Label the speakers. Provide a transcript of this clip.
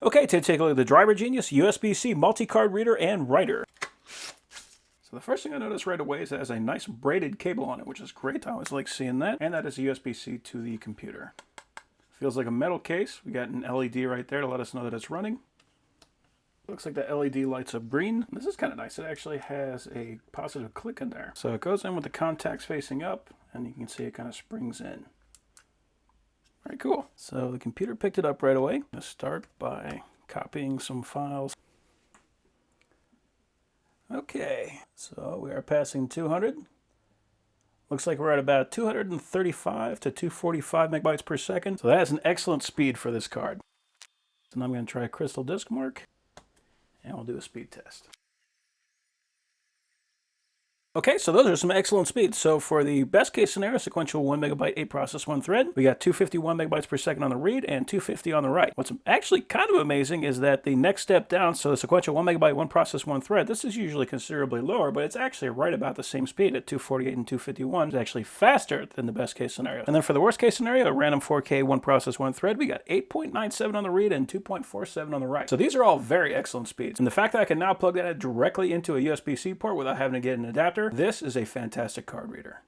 Speaker 1: Okay, to take a look at the DriverGenius USB-C multi-card reader and writer. So the first thing I noticed right away is it has a nice braided cable on it, which is great. I always like seeing that. And that is USB-C to the computer. Feels like a metal case. We got an LED right there to let us know that it's running. Looks like the LED lights up green. This is kind of nice. It actually has a positive click in there. So it goes in with the contacts facing up, and you can see it kind of springs in. Very cool. So the computer picked it up right away. Let's start by copying some files. Okay, so we are passing 200. Looks like we're at about 235 to 245 megabytes per second. So that is an excellent speed for this card. So now I'm going to try Crystal Disk Mark, and we'll do a speed test. Okay, so those are some excellent speeds. So for the best case scenario, sequential 1 megabyte, 8 process, 1 thread, we got 251 megabytes per second on the read and 250 on the write. What's actually kind of amazing is that the next step down, so the sequential 1 megabyte, 1 process, 1 thread, this is usually considerably lower, but it's actually right about the same speed at 248 and 251. It's actually faster than the best case scenario. And then for the worst case scenario, a random 4K, 1 process, 1 thread, we got 8.97 on the read and 2.47 on the write. So these are all very excellent speeds. And the fact that I can now plug that directly into a USB-C port without having to get an adapter, this is a fantastic card reader.